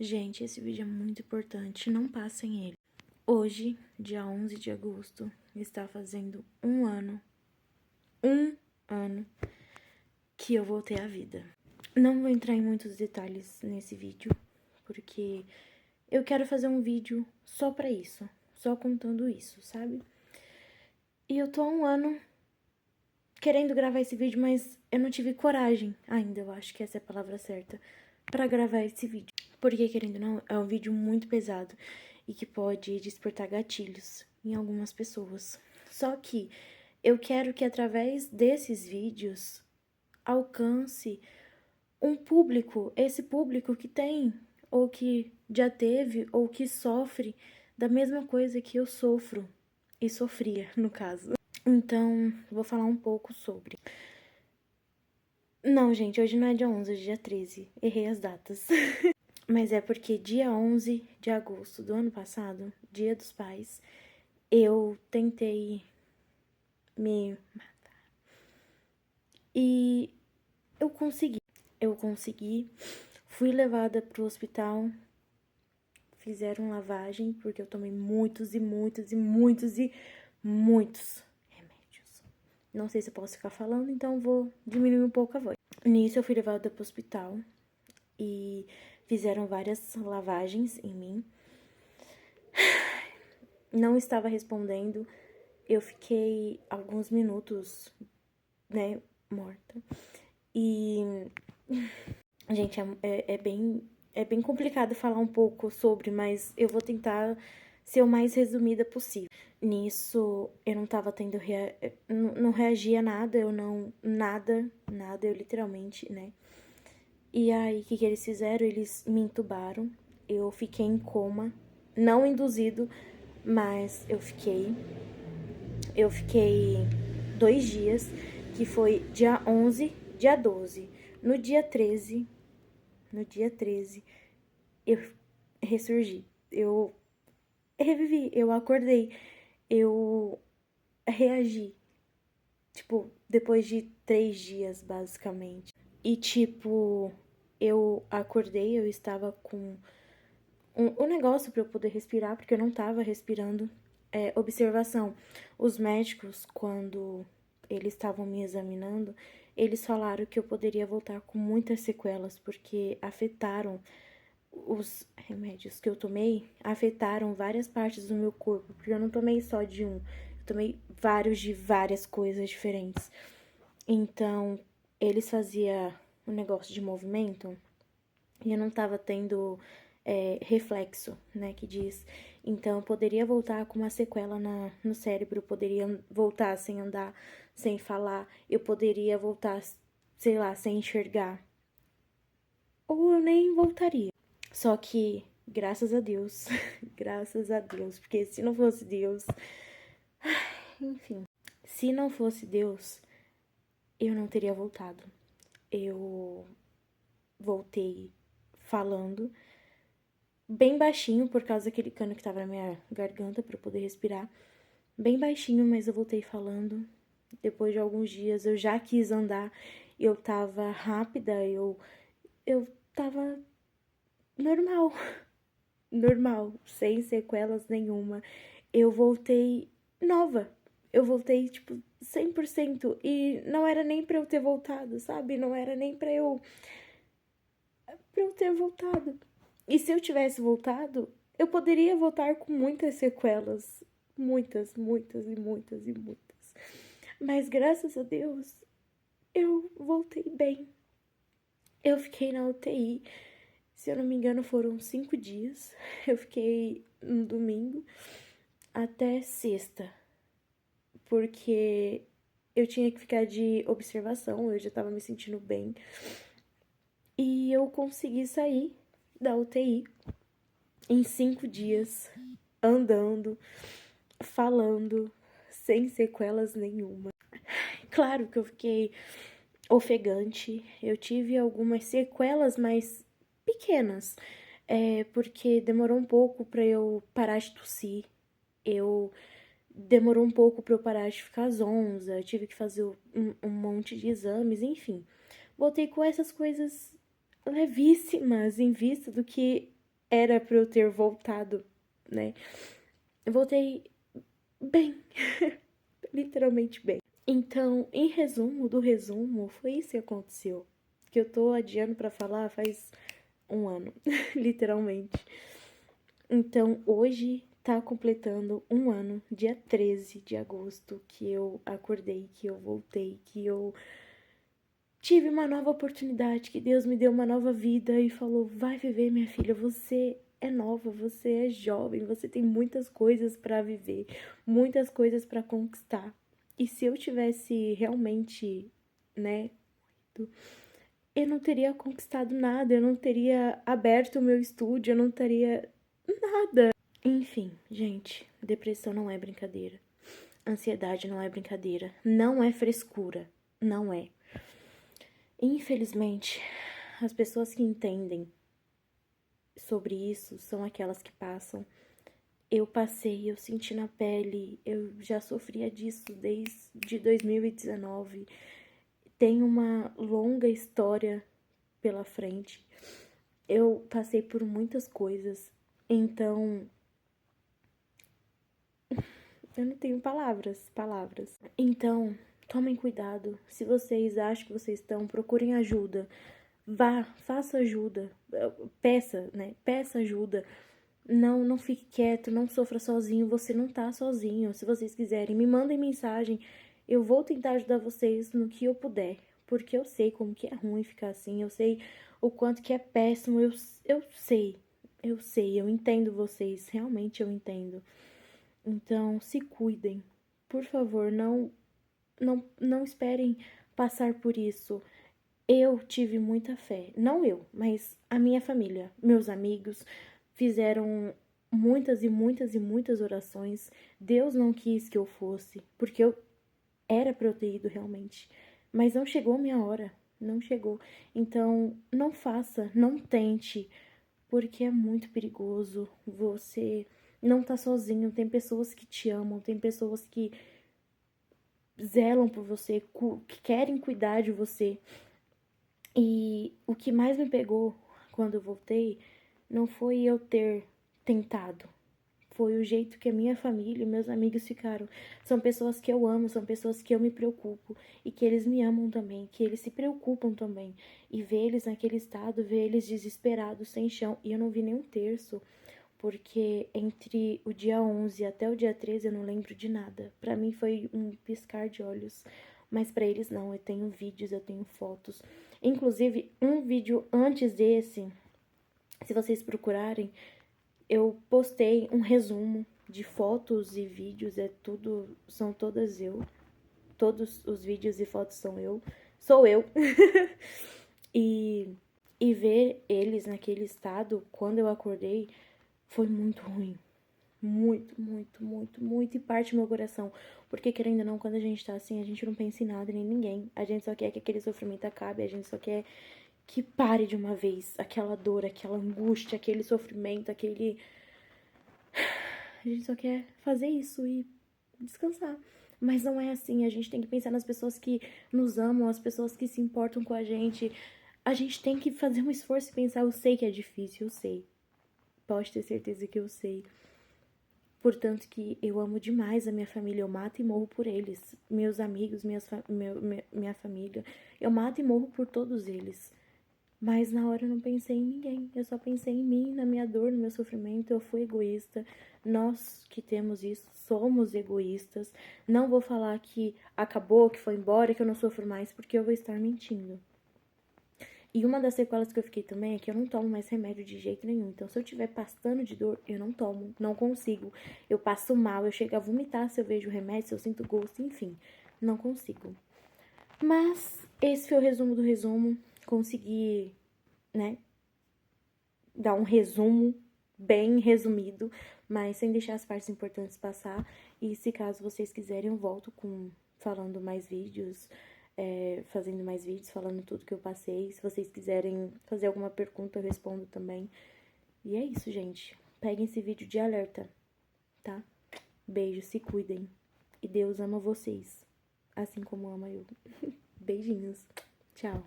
Gente, esse vídeo é muito importante, não passem ele. Hoje, dia 11 de agosto, está fazendo um ano que eu voltei à vida. Não vou entrar em muitos detalhes nesse vídeo, porque eu quero fazer um vídeo só pra isso, só contando isso, sabe? E eu tô há um ano querendo gravar esse vídeo, mas eu não tive coragem ainda, eu acho que essa é a palavra certa, pra gravar esse vídeo. Porque, querendo ou não, é um vídeo muito pesado e que pode despertar gatilhos em algumas pessoas. Só que eu quero que através desses vídeos alcance um público, esse público que tem, ou que já teve, ou que sofre da mesma coisa que eu sofro, e sofria, no caso. Então, vou falar um pouco sobre. Não, gente, hoje não é dia 11, hoje é dia 13. Errei as datas. Mas é porque dia 11 de agosto do ano passado, Dia dos Pais, eu tentei me matar. E eu consegui. Eu consegui. Fui levada pro hospital. Fizeram lavagem, porque eu tomei muitos remédios. Não sei se eu posso ficar falando, então vou diminuir um pouco a voz. Nisso, eu fui levada pro hospital e fizeram várias lavagens em mim. Não estava respondendo. Eu fiquei alguns minutos, né, morta. E, gente, é bem complicado falar um pouco sobre, mas eu vou tentar ser o mais resumida possível. Nisso, eu não tava tendo, não reagia a nada, nada, eu literalmente, né. E aí, o que eles fizeram? Eles me entubaram, eu fiquei em coma, não induzido, mas eu fiquei 2 dias, que foi dia 11, dia 12. No dia 13, eu ressurgi. Eu revivi, eu acordei, eu reagi. Tipo, depois de 3 dias, basicamente. E, tipo, eu acordei, eu estava com um negócio pra eu poder respirar, porque eu não tava respirando. Observação, os médicos, quando eles estavam me examinando, eles falaram que eu poderia voltar com muitas sequelas, porque afetaram os remédios que eu tomei, afetaram várias partes do meu corpo, porque eu não tomei só de um, eu tomei vários de várias coisas diferentes. Então, eles faziam um negócio de movimento e eu não tava tendo reflexo, né, que diz. Então, eu poderia voltar com uma sequela no cérebro, poderia voltar sem andar, sem falar, eu poderia voltar, sei lá, sem enxergar. Ou eu nem voltaria. Só que, graças a Deus, graças a Deus, porque se não fosse Deus, enfim, se não fosse Deus, eu não teria voltado. Eu voltei falando bem baixinho, por causa daquele cano que tava na minha garganta pra eu poder respirar. Bem baixinho, mas eu voltei falando. Depois de alguns dias eu já quis andar, eu tava rápida, eu tava normal, normal, sem sequelas nenhuma. Eu voltei nova, eu voltei, tipo, 100%, e não era nem pra eu ter voltado, sabe? Não era nem pra eu ter voltado. E se eu tivesse voltado, eu poderia voltar com muitas sequelas. Muitas. Mas graças a Deus, eu voltei bem. Eu fiquei na UTI, se eu não me engano, foram 5 dias. Eu fiquei no domingo até sexta, porque eu tinha que ficar de observação, eu já tava me sentindo bem. E eu consegui sair da UTI em 5 dias, andando, falando, sem sequelas nenhuma. Claro que eu fiquei ofegante, eu tive algumas sequelas, mas pequenas, porque demorou um pouco pra eu parar de tossir, demorou um pouco pra eu parar de ficar zonza, eu tive que fazer um monte de exames, enfim. Voltei com essas coisas levíssimas em vista do que era pra eu ter voltado, né? Eu voltei bem, literalmente bem. Então, em resumo do resumo, foi isso que aconteceu. Que eu tô adiando pra falar faz um ano, literalmente. Então, hoje tá completando um ano, dia 13 de agosto, que eu acordei, que eu voltei, que eu tive uma nova oportunidade, que Deus me deu uma nova vida e falou: vai viver, minha filha, você é nova, você é jovem, você tem muitas coisas pra viver, muitas coisas pra conquistar. E se eu tivesse realmente, né, eu não teria conquistado nada, eu não teria aberto o meu estúdio, eu não teria nada. Enfim, gente, depressão não é brincadeira. Ansiedade não é brincadeira. Não é frescura. Não é. Infelizmente, as pessoas que entendem sobre isso são aquelas que passam. Eu passei, eu senti na pele, eu já sofria disso desde 2019. Tem uma longa história pela frente. Eu passei por muitas coisas, então eu não tenho palavras. Então, tomem cuidado. Se vocês acham que vocês estão, procurem ajuda. Vá, faça ajuda. Peça, né? Peça ajuda. Não fique quieto, não sofra sozinho. Você não tá sozinho. Se vocês quiserem, me mandem mensagem. Eu vou tentar ajudar vocês no que eu puder. Porque eu sei como que é ruim ficar assim. Eu sei o quanto que é péssimo. Eu sei. Eu entendo vocês. Realmente eu entendo. Então, se cuidem. Por favor, não esperem passar por isso. Eu tive muita fé. Não eu, mas a minha família, meus amigos fizeram muitas e muitas e muitas orações. Deus não quis que eu fosse, porque eu era pra eu ter ido realmente. Mas não chegou a minha hora. Não chegou. Então, não faça, não tente, porque é muito perigoso. Você não tá sozinho, tem pessoas que te amam, tem pessoas que zelam por você, que querem cuidar de você. E o que mais me pegou quando eu voltei não foi eu ter tentado, foi o jeito que a minha família e meus amigos ficaram. São pessoas que eu amo, são pessoas que eu me preocupo e que eles me amam também, que eles se preocupam também. E ver eles naquele estado, ver eles desesperados, sem chão, e eu não vi nem um terço, porque entre o dia 11 até o dia 13 eu não lembro de nada. Pra mim foi um piscar de olhos, mas pra eles não. Eu tenho vídeos, eu tenho fotos. Inclusive, um vídeo antes desse, se vocês procurarem, eu postei um resumo de fotos e vídeos, são todas eu. Todos os vídeos e fotos sou eu. e, e ver eles naquele estado, quando eu acordei, foi muito ruim. Muito, muito, muito, muito. E parte do meu coração. Porque, querendo ou não, quando a gente tá assim, a gente não pensa em nada nem em ninguém. A gente só quer que aquele sofrimento acabe. A gente só quer que pare de uma vez. Aquela dor, aquela angústia, aquele sofrimento, aquele. A gente só quer fazer isso e descansar. Mas não é assim. A gente tem que pensar nas pessoas que nos amam, as pessoas que se importam com a gente. A gente tem que fazer um esforço e pensar. Eu sei que é difícil, eu sei. Pode ter certeza que eu sei. Portanto que eu amo demais a minha família, eu mato e morro por eles. Meus amigos, minha família, eu mato e morro por todos eles. Mas na hora eu não pensei em ninguém, eu só pensei em mim, na minha dor, no meu sofrimento, eu fui egoísta. Nós que temos isso, somos egoístas. Não vou falar que acabou, que foi embora, que eu não sofro mais, porque eu vou estar mentindo. E uma das sequelas que eu fiquei também é que eu não tomo mais remédio de jeito nenhum. Então, se eu estiver passando de dor, eu não tomo, não consigo. Eu passo mal, eu chego a vomitar se eu vejo o remédio, se eu sinto gosto, enfim, não consigo. Mas esse foi o resumo do resumo. Consegui, né, dar um resumo bem resumido, mas sem deixar as partes importantes passar. E se caso vocês quiserem, eu volto falando mais vídeos, fazendo mais vídeos, falando tudo que eu passei. Se vocês quiserem fazer alguma pergunta, eu respondo também. E é isso, gente. Peguem esse vídeo de alerta, tá? Beijo, se cuidem. E Deus ama vocês, assim como ama eu. Beijinhos. Tchau.